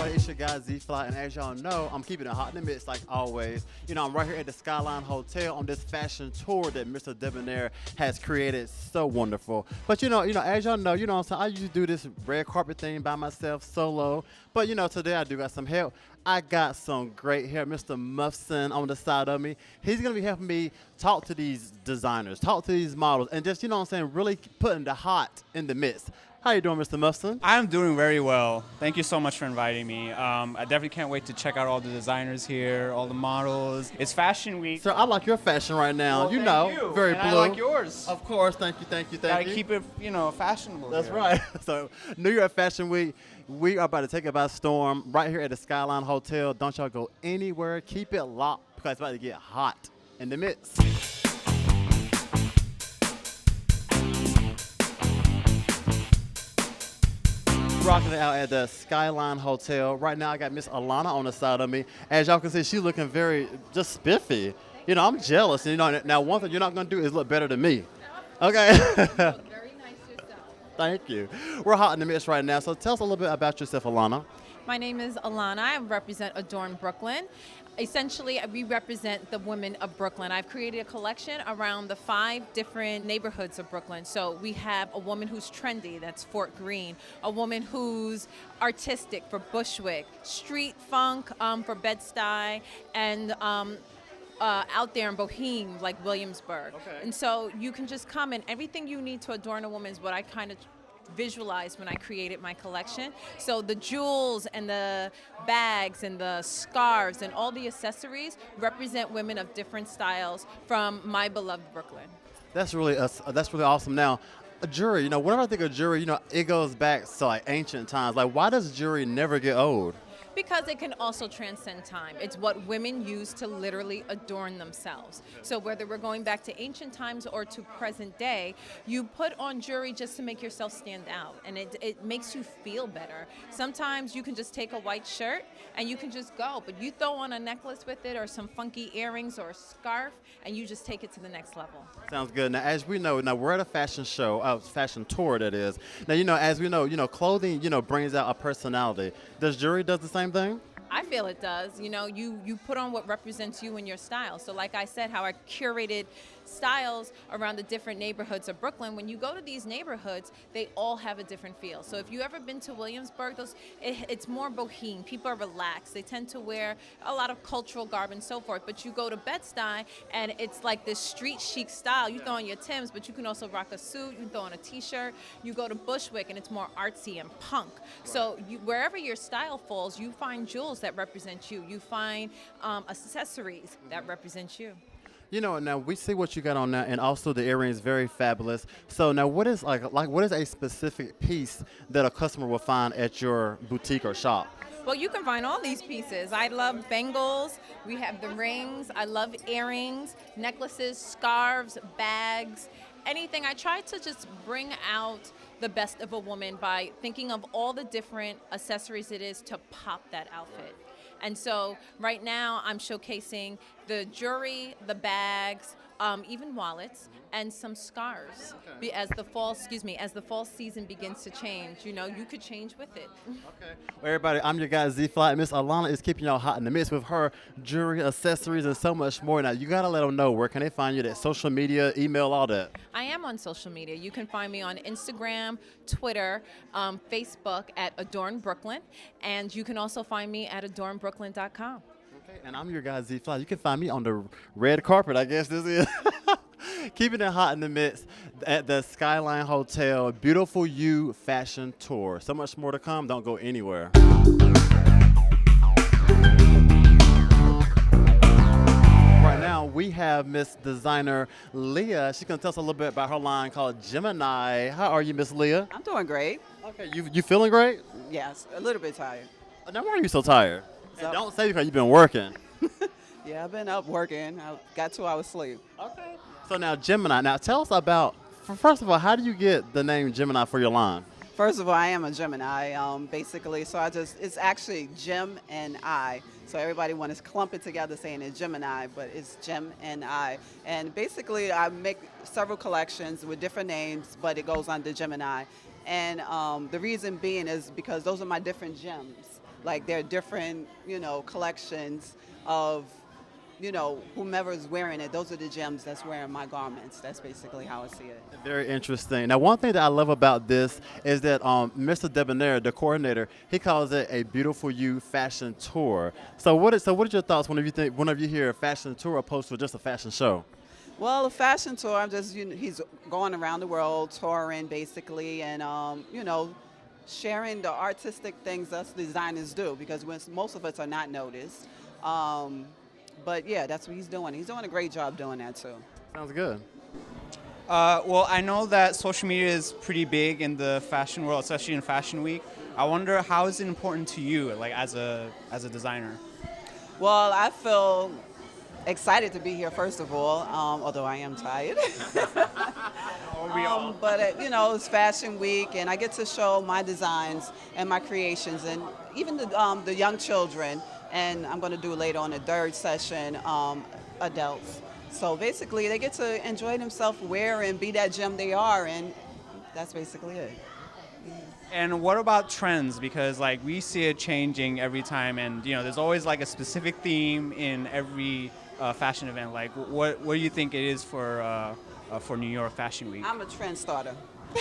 everybody, it's your guy Z-Fly, and as y'all know, I'm keeping it hot in the midst like always. You know, I'm right here at the Skyline Hotel on this fashion tour that Mr. Debonair has created. So wonderful. But as y'all know, what I'm saying, I usually do this red carpet thing by myself, solo. But today I do got some help. I got some great hair, Mr. Muffson on the side of me. He's gonna be helping me talk to these designers, talk to these models, and just, really putting the hot in the midst. How you doing, Mr. Muffson? I'm doing very well. Thank you so much for inviting me. I definitely can't wait to check out all the designers here, all the models. It's Fashion Week. Sir, I like your fashion right now. Well, thank you. Very and blue. I like yours. Of course, thank you. Gotta keep it, fashionable. That's here. right. So, New York Fashion Week, we are about to take it by storm right here at the Skyline Hotel. Don't y'all go anywhere. Keep it locked because it's about to get hot in the midst. Rocking it out at the Skyline Hotel. Right now, I got Miss Alana on the side of me. As y'all can see, she's looking very just spiffy. I'm jealous. And now one thing you're not going to do is look better than me. Okay. You look very nice yourself. Thank you. We're hot in the midst right now, so tell us a little bit about yourself, Alana. My name is Alana. I represent Adorn Brooklyn. Essentially, we represent the women of Brooklyn. I've created a collection around the 5 different neighborhoods of Brooklyn. So we have a woman who's trendy, that's Fort Greene, a woman who's artistic for Bushwick, street funk for Bed-Stuy, and out there in Boheme, like Williamsburg. Okay. And so you can just come, and everything you need to adorn a woman is what I kind of visualized when I created my collection. So the jewels and the bags and the scarves and all the accessories represent women of different styles from my beloved Brooklyn. That's really awesome. Now, a jewelry, whenever I think of jewelry, it goes back to like ancient times. Like, why does jewelry never get old? Because it can also transcend time. It's what women use to literally adorn themselves. So whether we're going back to ancient times or to present day, you put on jewelry just to make yourself stand out, and it makes you feel better. Sometimes you can just take a white shirt and you can just go, but you throw on a necklace with it or some funky earrings or a scarf, and you just take it to the next level. Sounds good. Now, as we know, we're at a fashion show, fashion tour that is. Now, as we know, clothing, brings out a personality. Does jewelry does the same thing? I feel it does. You put on what represents you and your style. So like I said, how I curated styles around the different neighborhoods of Brooklyn. When you go to these neighborhoods, they all have a different feel. So if you ever been to Williamsburg, it's more boheme. People are relaxed. They tend to wear a lot of cultural garb and so forth. But you go to Bed-Stuy, and it's like this street chic style. You throw on your Timbs, but you can also rock a suit. You can throw on a T-shirt. You go to Bushwick, and it's more artsy and punk. So wherever your style falls, you find jewels that represent you. You find accessories that represent you. Now we see what you got on now, and also the earrings, very fabulous. So now, what is what is a specific piece that a customer will find at your boutique or shop? Well, you can find all these pieces. I love bangles. We have the rings. I love earrings, necklaces, scarves, bags, anything. I try to just bring out the best of a woman by thinking of all the different accessories it is to pop that outfit. And so right now I'm showcasing the jewelry, the bags, even wallets, and some scarves. As the fall season begins to change, you could change with it. Okay. Well, everybody, I'm your guy Z-Fly. Miss Alana is keeping y'all hot in the midst with her jewelry, accessories, and so much more. Now, you gotta let them know, where can they find you? That social media, email, all that. I am on social media. You can find me on Instagram, Twitter, Facebook at Adorn Brooklyn, and you can also find me at adornbrooklyn.com. Okay, and I'm your guy Z-Fly. You can find me on the red carpet, I guess this is. Keeping it hot in the midst at the Skyline Hotel. Beautiful You Fashion Tour. So much more to come. Don't go anywhere. Right now, we have Miss Designer Leah. She's going to tell us a little bit about her line called Gemini. How are you, Miss Leah? I'm doing great. Okay, you feeling great? Yes, a little bit tired. Now, why are you so tired? So- And don't say because you've been working. Yeah, I've been up working. I got 2 hours sleep. Okay. So now, Gemini. Now, tell us about, first of all, how do you get the name Gemini for your line? First of all, I am a Gemini, basically. So it's actually Gem and I. So everybody want to clump it together saying it's Gemini, but it's Gem and I. And basically, I make several collections with different names, but it goes under Gemini. And the reason being is because those are my different gems. Like there are different, collections of, whomever is wearing it. Those are the gems that's wearing my garments. That's basically how I see it. Very interesting. Now, one thing that I love about this is that Mr. Debonair, the coordinator, he calls it a beautiful you fashion tour. So what are your thoughts whenever you hear a fashion tour opposed to just a fashion show? Well, a fashion tour, I'm just, he's going around the world touring basically, and, sharing the artistic things us designers do, because most of us are not noticed. But yeah, that's what he's doing. He's doing a great job doing that too. Sounds good. Well, I know that social media is pretty big in the fashion world, especially in Fashion Week. I wonder, how is it important to you, like as a designer? Well, I feel excited to be here, first of all, although I am tired. But it's Fashion Week, and I get to show my designs and my creations, and even the young children. And I'm going to do later on the third session, adults. So basically, they get to enjoy themselves, wear and be that gem they are, and that's basically it. And what about trends? Because like we see it changing every time, and there's always like a specific theme in every fashion event. Like what do you think it is for New York Fashion Week? I'm a trend starter.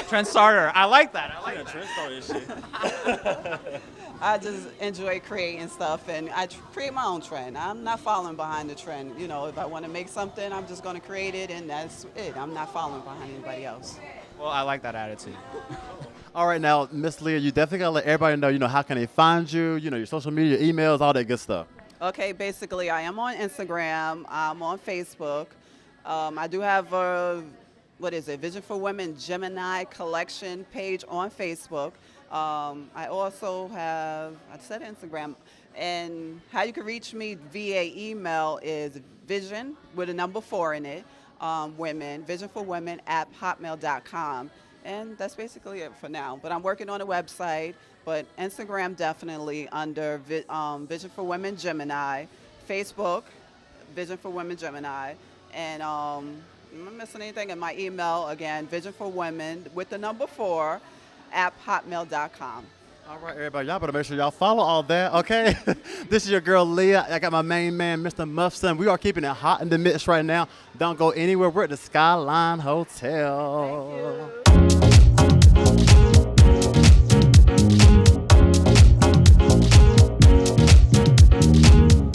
Trend starter. I like that. I like that. Trend starter shit. I just enjoy creating stuff, and I create my own trend. I'm not following behind the trend. If I want to make something, I'm just going to create it, and that's it. I'm not following behind anybody else. Well, I like that attitude. All right, now, Miss Leah, you definitely gotta let everybody know, how can they find you, your social media, emails, all that good stuff. Okay, basically, I am on Instagram. I'm on Facebook. I do have a, Vision for Women Gemini collection page on Facebook. I also have, I said Instagram, and how you can reach me via email is vision with a number 4 in it, vision4women at hotmail.com. And that's basically it for now. But I'm working on a website, but Instagram definitely under Vision for Women Gemini, Facebook, Vision for Women Gemini, and am I missing anything? In my email, again, vision4women with the number 4 at hotmail.com. All right, everybody, y'all better make sure y'all follow all that, okay? This is your girl, Leah. I got my main man, Mr. Muffson. We are keeping it hot in the mix right now. Don't go anywhere. We're at the Skyline Hotel.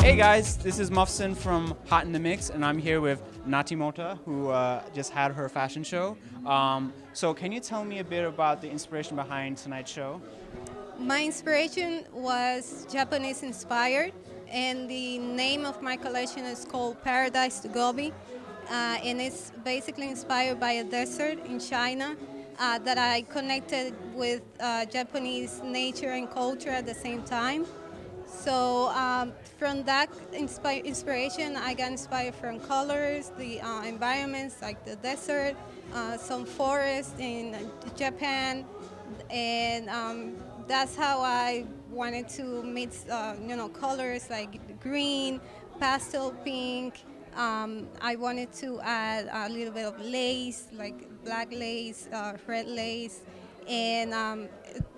Hey guys, this is Muffson from Hot in the Mix, and I'm here with Nati Mota, who just had her fashion show. So can you tell me a bit about the inspiration behind tonight's show? My inspiration was Japanese inspired, and the name of my collection is called Paradise to Gobi, and it's basically inspired by a desert in China that I connected with Japanese nature and culture at the same time. So from that inspiration, I got inspired from colors, the environments like the desert, some forest in Japan, and that's how I wanted to mix, colors like green, pastel pink. I wanted to add a little bit of lace, like black lace, red lace, and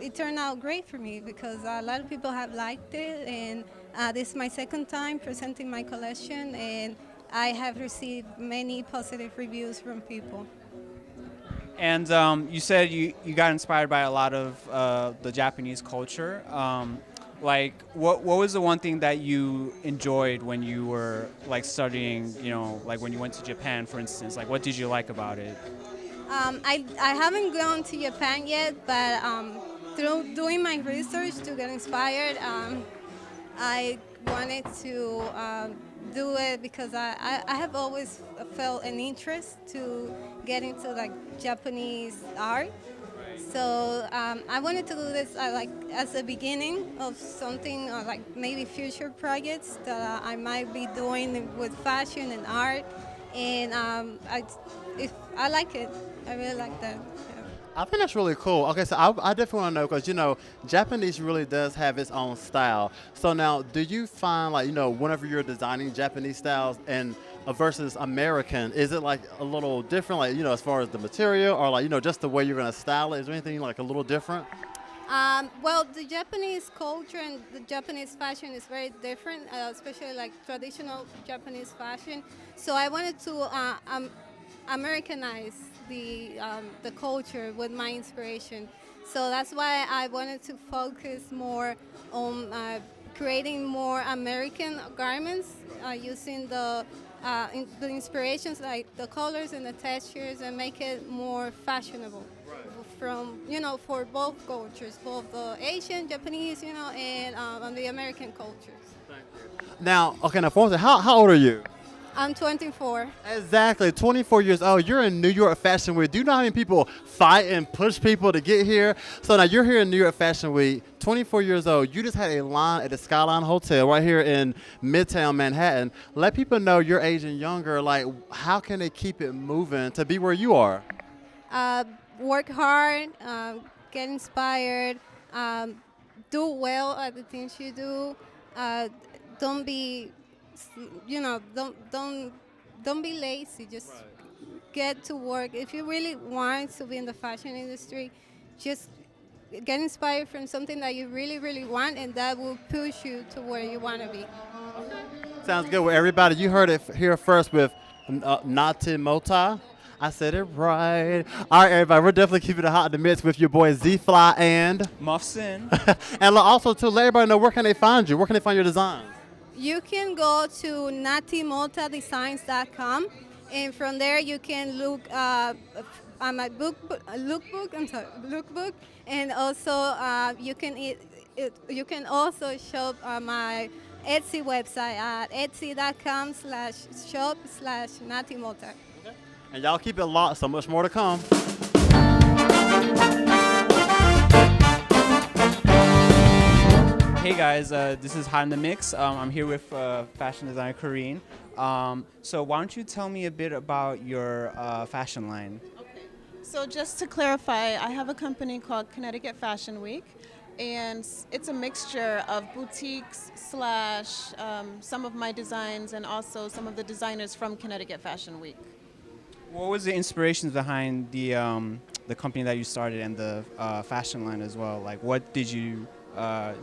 it turned out great for me because a lot of people have liked it, and this is my second time presenting my collection, and I have received many positive reviews from people. And you said you got inspired by a lot of the Japanese culture. Like, what was the one thing that you enjoyed when you were like studying, like when you went to Japan, for instance? Like, what did you like about it? I haven't gone to Japan yet, but through doing my research to get inspired, I wanted to do it because I have always felt an interest to get into like Japanese art. So I wanted to do this like as a beginning of something like maybe future projects that I might be doing with fashion and art, and I like it. I really like that. Yeah. I think that's really cool. Okay, so I definitely want to know because, Japanese really does have its own style. So now, do you find, like, whenever you're designing Japanese styles and versus American, is it, like, a little different, like, as far as the material or, like, just the way you're going to style it? Is there anything, like, a little different? Well, the Japanese culture and the Japanese fashion is very different, especially like traditional Japanese fashion. So I wanted to Americanize the culture with my inspiration. So that's why I wanted to focus more on creating more American garments using the inspirations like the colors and the textures and make it more fashionable from for both cultures, both the Asian, Japanese, and the American cultures. Now, okay, now, for instance, how old are you? I'm 24. Exactly, 24 years old. You're in New York Fashion Week. Do you know how many people fight and push people to get here? So now you're here in New York Fashion Week, 24 years old. You just had a line at the Skyline Hotel right here in Midtown Manhattan. Let people know your age and younger, like, how can they keep it moving to be where you are? Work hard, get inspired, do well at the things you do. Don't be, don't be lazy. Just get to work. If you really want to be in the fashion industry, just get inspired from something that you really, really want, and that will push you to where you want to be. Sounds good. Well, everybody, you heard it here first with Nati Mota. I said it right. All right, everybody, we're definitely keeping it hot in the mix with your boy Z-Fly and Muffsin. and also to let everybody know, where can they find you? Where can they find your designs? You can go to natimotadesigns.com, and from there you can look on my lookbook, and also you can also shop on my Etsy website at etsy.com/shop/natimota. And y'all keep it locked, so much more to come. Hey guys, this is Hot in the Mix. I'm here with fashion designer Kareen. So why don't you tell me a bit about your fashion line? So just to clarify, I have a company called Connecticut Fashion Week, and it's a mixture of boutiques slash some of my designs and also some of the designers from Connecticut Fashion Week. What was the inspirations behind the company that you started and the fashion line as well? Like, what did you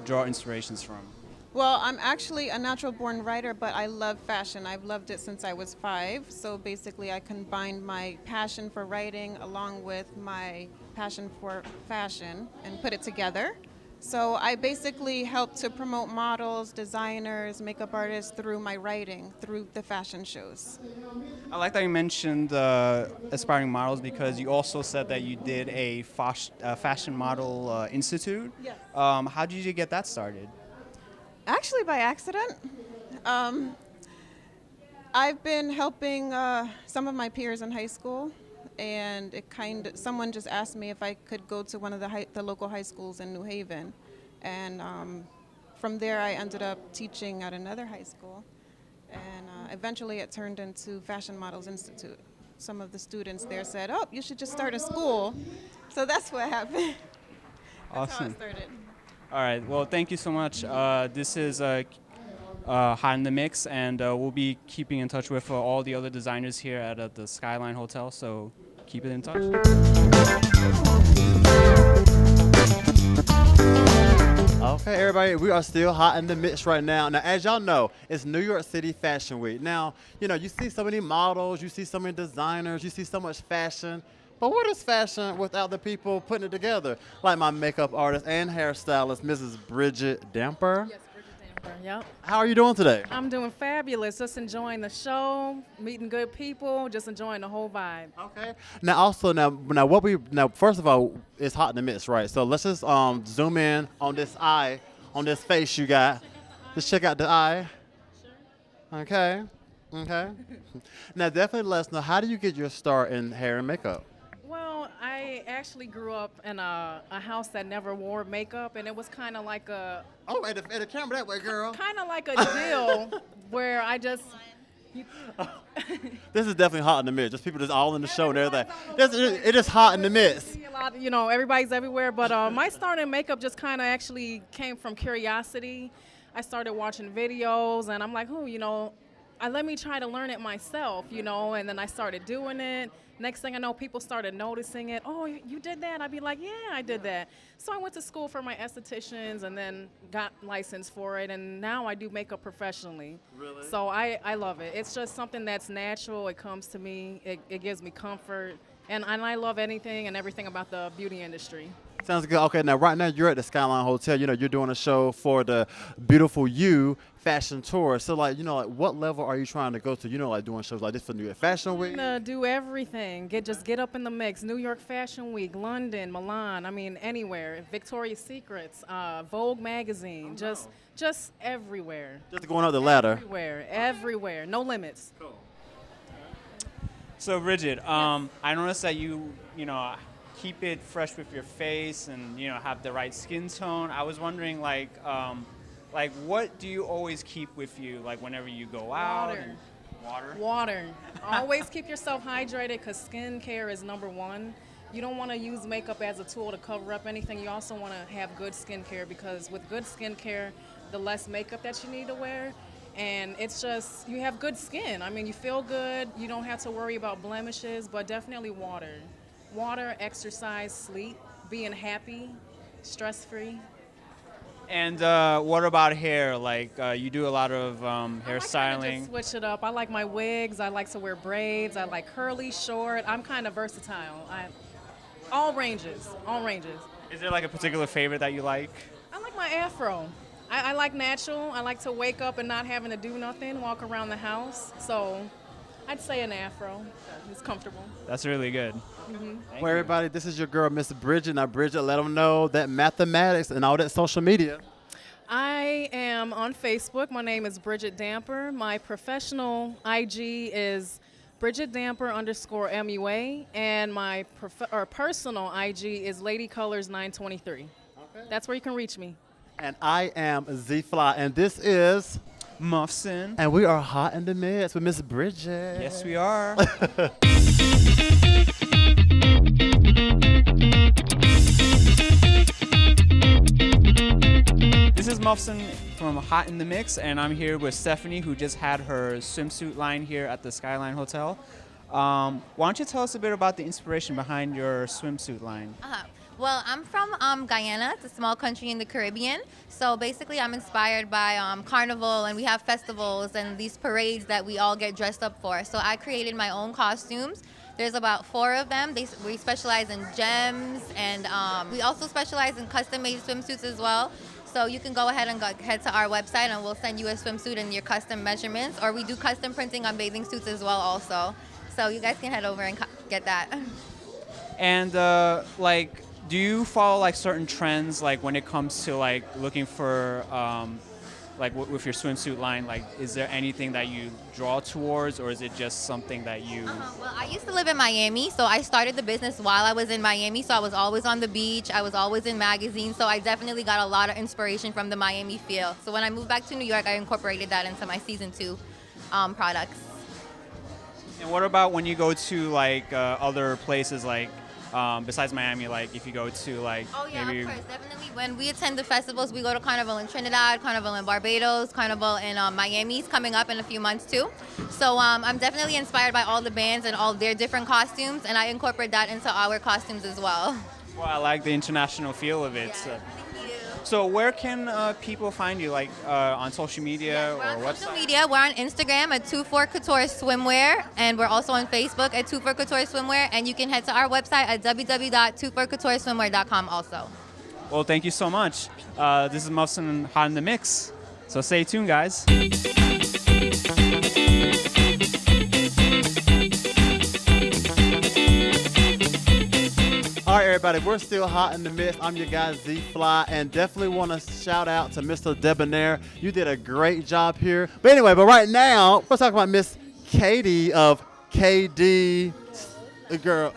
draw inspirations from? Well, I'm actually a natural-born writer, but I love fashion. I've loved it since I was 5. So basically, I combined my passion for writing along with my passion for fashion and put it together. So I basically help to promote models, designers, makeup artists through my writing, through the fashion shows. I like that you mentioned aspiring models, because you also said that you did a fashion model institute. Yes. How did you get that started? Actually, by accident. I've been helping some of my peers in high school, and someone just asked me if I could go to one of the local high schools in New Haven, and from there I ended up teaching at another high school, and eventually it turned into Fashion Models Institute. Some of the students there said, "Oh, you should just start a school," so that's what happened. That's how it Awesome. started. All right. Well, thank you so much. This is Hot in the Mix, and we'll be keeping in touch with all the other designers here at the Skyline Hotel. So keep it in touch. Okay, everybody, we are still hot in the mix right now. Now, as y'all know, it's New York City Fashion Week. Now, you see so many models, you see so many designers, you see so much fashion. But what is fashion without the people putting it together? Like my makeup artist and hairstylist, Mrs. Bridget Damper. Yes, Bridget Damper. Yep. How are you doing today? I'm doing fabulous. Just enjoying the show, meeting good people, just enjoying the whole vibe. Okay. Now, first of all, it's hot in the mix, right? So let's just zoom in on this eye, on this face you got. Just check out the eye. Okay. Okay. Now, definitely let us know, how do you get your start in hair and makeup? Well, I actually grew up in a house that never wore makeup, and it was kind of like a Oh, at the camera that way, girl. kind of like a deal where I just. This is definitely hot in the mix. Just people just all in the show and everything. It is hot in the mix. See a lot, everybody's everywhere. But my start in makeup just kind of actually came from curiosity. I started watching videos, and I'm like, I let me try to learn it myself, you know, and then I started doing it. Next thing I know, people started noticing it. Oh, you did that? I'd be like, yeah, I did that. So I went to school for my estheticians and then got licensed for it, and now I do makeup professionally. Really? So I love it. It's just something that's natural. It comes to me. It gives me comfort, and I love anything and everything about the beauty industry. Sounds good. Okay, now right now you're at the Skyline Hotel. You know, you're doing a show for the Beautiful You fashion tour. So like, you know, like what level are you trying to go to? You know, like doing shows like this for New York Fashion Week? Do everything. Get up in the mix. New York Fashion Week, London, Milan. I mean, anywhere. Victoria's Secrets, Vogue magazine. Just everywhere. Just going up the ladder. Everywhere. No limits. So Bridget, I noticed that you keep it fresh with your face and have the right skin tone. I was wondering like what do you always keep with you like whenever you go out? Water. Always keep yourself hydrated because skincare is number one. You don't want to use makeup as a tool to cover up anything. You also want to have good skincare because with good skincare, the less makeup that you need to wear. And it's just, you have good skin. I mean, you feel good. You don't have to worry about blemishes, but definitely water. Water, exercise, sleep, being happy, stress-free. And what about hair? Like you do a lot of hairstyling. Just switch it up. I like my wigs. I like to wear braids. I like curly, short. I'm kind of versatile. All ranges. Is there like a particular favorite that you like? I like my afro. I like natural. I like to wake up and not having to do nothing, walk around the house. So I'd say an afro. It's comfortable. That's really good. Well, everybody, this is your girl, Miss Bridget. Now, Bridget, let them know that mathematics and all that social media. I am on Facebook. My name is Bridget Damper. My professional IG is Bridget Damper _MUA, and my personal IG is Lady Colors 923. Okay. That's where you can reach me. And I am Z Fly, and this is Muffsin. And we are hot in the mix with Miss Bridget. Yes, we are. This is Muffsin from Hot in the Mix, and I'm here with Stephanie, who just had her swimsuit line here at the Skyline Hotel. Why don't you tell us a bit about the inspiration behind your swimsuit line? Well, I'm from Guyana. It's a small country in the Caribbean. So basically, I'm inspired by Carnival, and we have festivals and these parades that we all get dressed up for. So I created my own costumes. There's about 4 of them. We specialize in gems, and we also specialize in custom-made swimsuits as well. So you can go ahead and head to our website, and we'll send you a swimsuit in your custom measurements. Or we do custom printing on bathing suits as well also. So you guys can head over and get that. And do you follow like certain trends, like when it comes to like looking for with your swimsuit line? Like, is there anything that you draw towards, or is it just something that you? Well, I used to live in Miami, so I started the business while I was in Miami. So I was always on the beach. I was always in magazines. So I definitely got a lot of inspiration from the Miami feel. So when I moved back to New York, I incorporated that into my season 2 products. And what about when you go to like other places like? Besides Miami, like if you go to like maybe... Of course, definitely. When we attend the festivals, we go to Carnival in Trinidad, Carnival in Barbados, Carnival in Miami's coming up in a few months too. So I'm definitely inspired by all the bands and all their different costumes, and I incorporate that into our costumes as well. Well, I like the international feel of it. Yeah, so. thank you. So where can people find you, like on social media We're on or social website? media. We're on Instagram at 24 Couture Swimwear, and we're also on Facebook at 24 Couture Swimwear, and you can head to our website at www.24coutureswimwear.com also. Well, thank you so much. This is Muffsin Hot in the Mix, so stay tuned, guys. All right, everybody, we're still hot in the mix. I'm your guy, Z Fly, and definitely want to shout out to Mr. Debonair. You did a great job here. But anyway, right now, we're talking about Miss Katie of KD. Girl.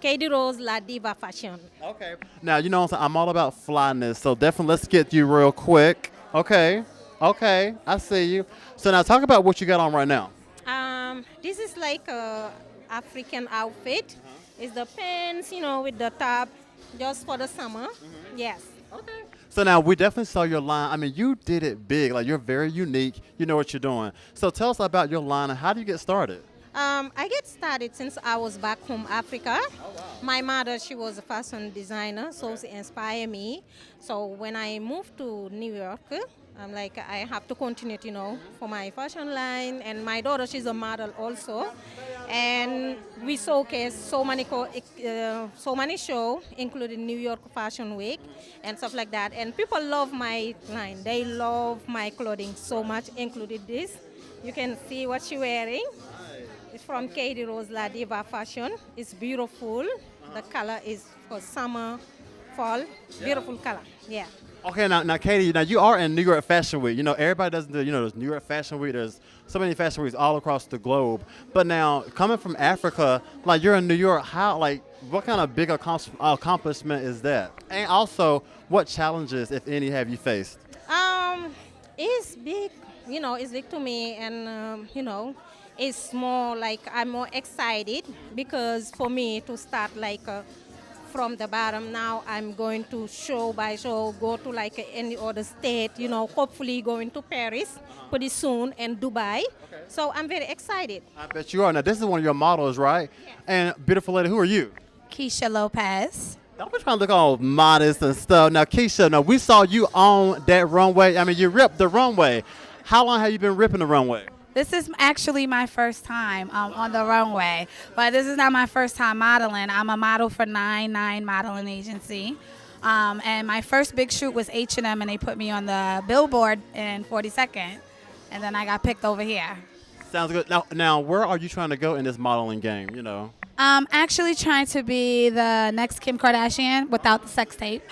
Katie Rose La Diva Fashion. Okay. Now, you know what I'm saying? I'm all about flyness, so definitely let's get you real quick. Okay, I see you. So now talk about what you got on right now. This is like a African outfit. It's the pants, with the top, just for the summer. Yes. So now we definitely saw your line. I mean, you did it big. Like you're very unique. You know what you're doing. So tell us about your line and how do you get started? I get started since I was back home Africa. My mother, she was a fashion designer, so she inspired me. So when I moved to New York, I'm like, I have to continue, for my fashion line. And my daughter, she's a model also. And we showcase so many shows, including New York Fashion Week and stuff like that. And people love my line. They love my clothing so much, including this. You can see what she's wearing. It's from Katie Rose La Diva Fashion. It's beautiful. The color is for summer, fall. Beautiful color. Yeah. Okay, now, Katie, now you are in New York Fashion Week. Everybody doesn't do, there's New York Fashion Week. There's so many fashion weeks all across the globe. But now, coming from Africa, like you're in New York, what kind of big accomplishment is that? And also, what challenges, if any, have you faced? It's big, it's big to me, and it's more like I'm more excited because for me to start from the bottom, now I'm going to show by show, go to any other state, hopefully going to Paris pretty soon and Dubai. Okay. So I'm very excited. I bet you are. Now, this is one of your models, right? Yeah. And beautiful lady, who are you? Keisha Lopez. Don't be trying to look all modest and stuff. Now, Keisha, we saw you on that runway. I mean, you ripped the runway. How long have you been ripping the runway? This is actually my first time on the runway, but this is not my first time modeling. I'm a model for 99 Modeling Agency, and my first big shoot was H&M, and they put me on the billboard in 42nd, and then I got picked over here. Sounds good. Now, where are you trying to go in this modeling game, I'm actually trying to be the next Kim Kardashian without the sex tape.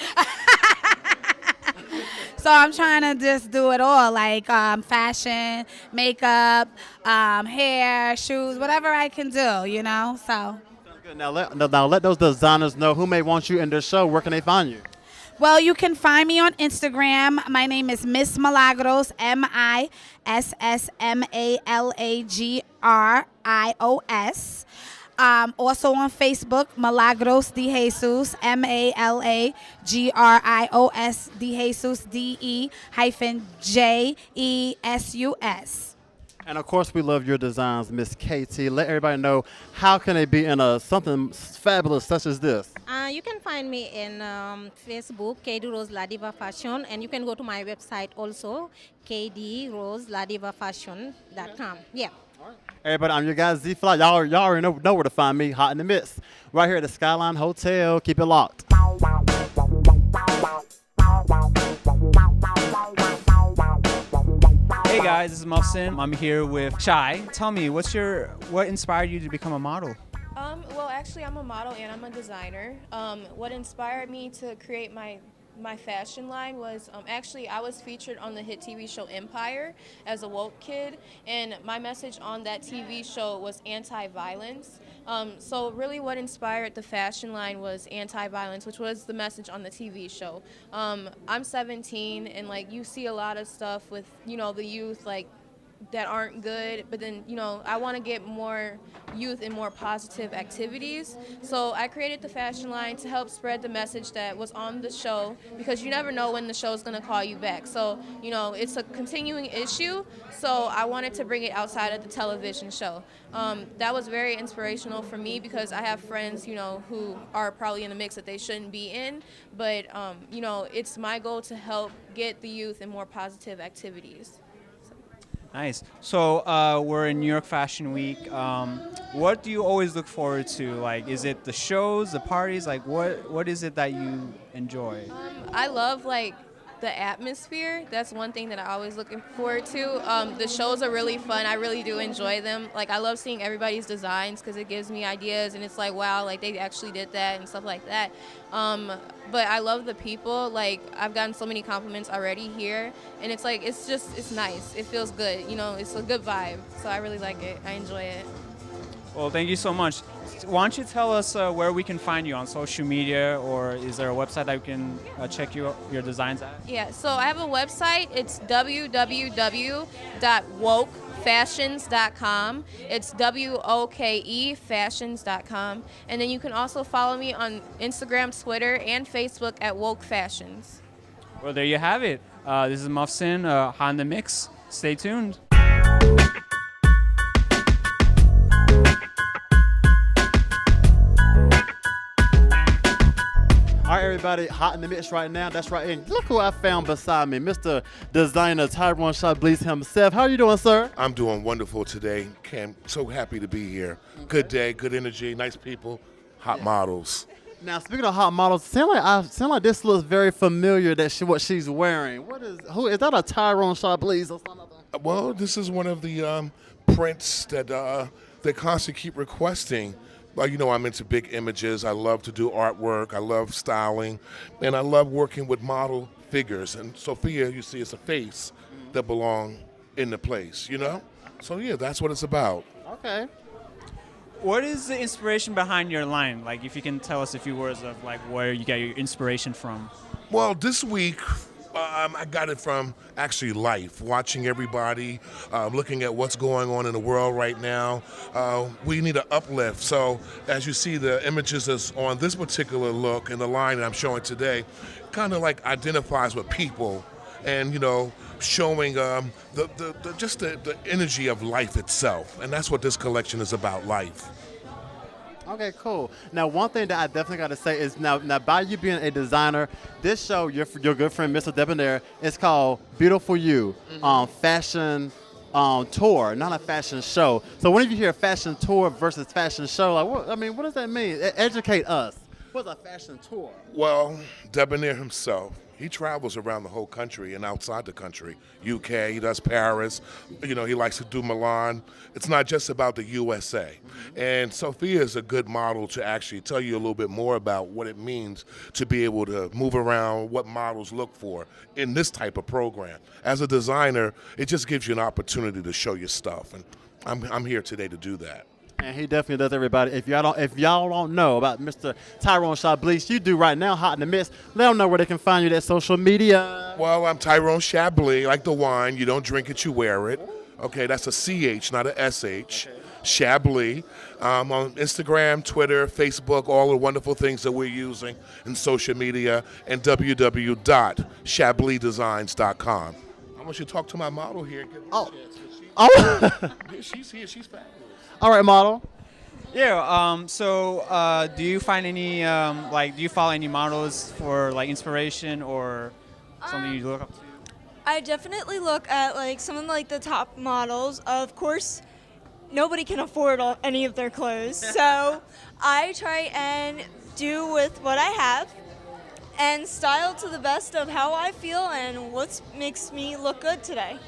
So I'm trying to just do it all, like fashion, makeup, hair, shoes, whatever I can do, So. Sounds good. Now let those designers know who may want you in their show. Where can they find you? Well, you can find me on Instagram. My name is Miss Milagros, MISSMALAGRIOS. Also on Facebook, Milagros de Jesus, MALAGRIOS de Jesus, DE-JESUS. And of course, we love your designs, Miss KT. Let everybody know how can they be in something fabulous such as this. You can find me in Facebook, KD Rose La Diva Fashion, and you can go to my website also, kdroseladivafashion.com. Yeah. Everybody, I'm your guy Z-Fly. Y'all already know where to find me, hot in the midst. Right here at the Skyline Hotel. Keep it locked. Hey guys, this is Muhsin. I'm here with Chai. Tell me, what inspired you to become a model? Well, actually, I'm a model and I'm a designer. What inspired me to create my fashion line was actually I was featured on the hit TV show Empire as a woke kid, and my message on that TV show was anti-violence. So really what inspired the fashion line was anti-violence, which was the message on the TV show. I'm 17, and you see a lot of stuff with the youth that aren't good, but then I want to get more youth in more positive activities, so I created the fashion line to help spread the message that was on the show, because you never know when the show is going to call you back. So it's a continuing issue, so I wanted to bring it outside of the television show. That was very inspirational for me, because I have friends who are probably in a mix that they shouldn't be in, but it's my goal to help get the youth in more positive activities. Nice. So we're in New York Fashion Week. What do you always look forward to? Is it the shows, the parties? What is it that you enjoy? I love the atmosphere. That's one thing that I always looking forward to. The shows are really fun. I really do enjoy them. I love seeing everybody's designs, because it gives me ideas, and it's wow, they actually did that and stuff like that. But I love the people. I've gotten so many compliments already here, and it's it's nice. It feels good. It's a good vibe. So I really like it. I enjoy it. Well, thank you so much. Why don't you tell us where we can find you on social media, or is there a website that we can check your designs at? Yeah, so I have a website. It's www.woke wokefashions.com. It's WOKE fashions.com. And then you can also follow me on Instagram, Twitter, and Facebook at Woke Fashions. Well, there you have it. This is Muffsin, Hot in the Mix. Stay tuned. All right, everybody, hot in the mix right now. That's right. And look who I found beside me, Mr. Designer Tyrone Chablis himself. How are you doing, sir? I'm doing wonderful today. So happy to be here. Good day, good energy, nice people, hot models. Now, speaking of hot models, sound like this looks very familiar. What she's wearing. Who is that? A Tyrone Chablis or something? Well, this is one of the prints that they constantly keep requesting. Well, you know, I'm into big images. I love to do artwork. I love styling. And I love working with model figures. And Sophia, you see, is a face that belong in the place, you know? So, yeah, that's what it's about. Okay. What is the inspiration behind your line? Like, if you can tell us a few words of, like, where you get your inspiration from. Well, this week, I got it from actually life, watching everybody, looking at what's going on in the world right now. We need an uplift. So as you see, the images that's on this particular look and the line that I'm showing today kind of like identifies with people and, you know, showing the energy of life itself. And that's what this collection is about, life. Okay, cool. Now, one thing that I definitely got to say is now by you being a designer, this show, your good friend, Mr. Debonair, is called Beautiful You, fashion tour, not a fashion show. So when you hear fashion tour versus fashion show, like, what does that mean? Educate us. What's a fashion tour? Well, Debonair himself, he travels around the whole country and outside the country. UK, he does Paris, you know, he likes to do Milan. It's not just about the USA. And Sophia is a good model to actually tell you a little bit more about what it means to be able to move around, what models look for in this type of program. As a designer, it just gives you an opportunity to show your stuff. And I'm here today to do that. And he definitely does, everybody. If y'all don't know about Mr. Tyrone Chablis, you do right now, Hot in the Mist. Let them know where they can find you at social media. Well, I'm Tyrone Chablis, like the wine. You don't drink it, you wear it. Okay, that's a CH, not a SH. Chablis. On Instagram, Twitter, Facebook, all the wonderful things that we're using in social media, and www.chablisdesigns.com. I want you to talk to my model here. She's here. She's fabulous. All right, model. Yeah. Do you find any do you follow any models for like inspiration or something you look up to? I definitely look at like some of like the top models. Of course, nobody can afford any of their clothes, so I try and do with what I have and style to the best of how I feel and what makes me look good today.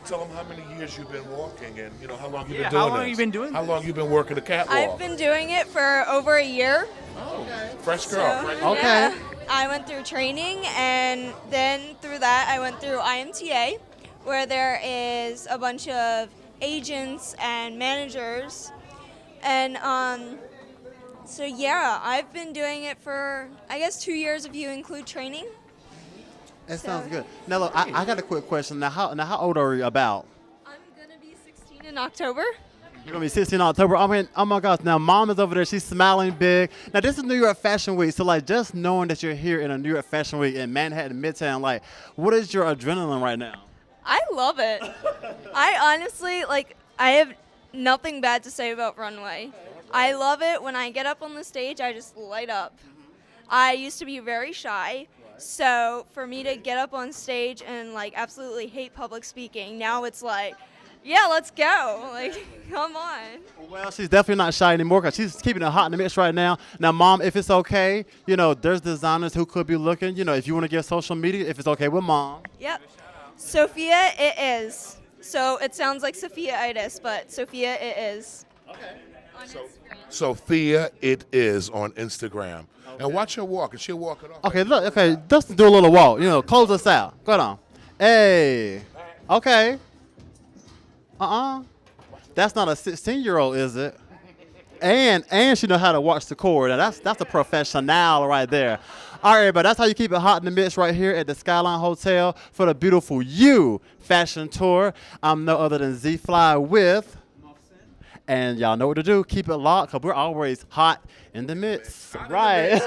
Tell them how many years you've been walking and, you know, how long you've been doing how this. long have you been doing How this? long you been working the catwalk? I've been doing it for over a year. Oh, okay. Fresh girl. Okay. Yeah, I went through training, and then through that I went through IMTA, where there is a bunch of agents and managers. And so yeah, I've been doing it for, I guess, 2 years if you include training. That sounds good. Now, look, I got a quick question. Now, how old are you about? I'm going to be 16 in October. You're going to be 16 in October. I mean, oh my gosh. Now, mom is over there. She's smiling big. Now, this is New York Fashion Week. So, like, just knowing that you're here in a New York Fashion Week in Manhattan, Midtown, like, what is your adrenaline right now? I love it. I honestly, I have nothing bad to say about Runway. I love it. When I get up on the stage, I just light up. I used to be very shy. So for me to get up on stage and absolutely hate public speaking, now it's like, yeah, let's go. Come on. Well, she's definitely not shy anymore because she's keeping it hot in the mix right now. Now, Mom, if it's okay, there's designers who could be looking. If you want to give social media, if it's okay with Mom. Yep. Sophia, it is. So it sounds like Sophia-itis, but Sophia, it is. Okay. Sophia, it is on Instagram. Okay. And watch her walk, and she'll walk it off. Okay, look, okay, let's do a little walk. Close us out. Go on. Hey. Okay. That's not a 16-year-old, is it? And she know how to watch the cord. Now that's a professional right there. All right, everybody, that's how you keep it hot in the mix right here at the Skyline Hotel for the beautiful You Fashion Tour. I'm no other than Z-Fly with... And y'all know what to do. Keep it locked, because we're always hot in the mix. Right.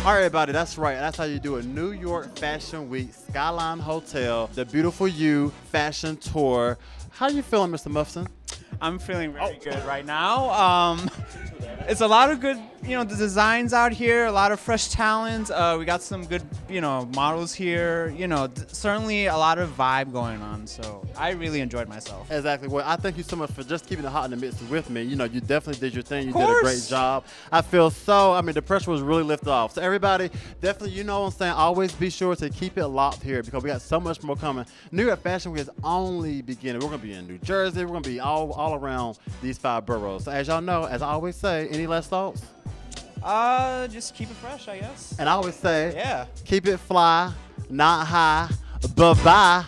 All right, everybody, that's right. That's how you do a New York Fashion Week, Skyline Hotel, the beautiful You Fashion Tour. How you feeling, Mr. Muffson? I'm feeling very good right now. It's a lot of good, the designs out here, a lot of fresh talent. We got some good, models here. Certainly a lot of vibe going on. So I really enjoyed myself. Exactly. Well, I thank you so much for just keeping it hot in the mix with me. You definitely did your thing. You did a great job. I feel the pressure was really lifted off. So everybody, definitely, you know what I'm saying, always be sure to keep it locked here because we got so much more coming. New York Fashion Week is only beginning. We're going to be in New Jersey. We're going to be all around these 5 boroughs. So as y'all know, as I always say, any last thoughts? Just keep it fresh, I guess. And I always say, yeah, keep it fly, not high. Bye-bye.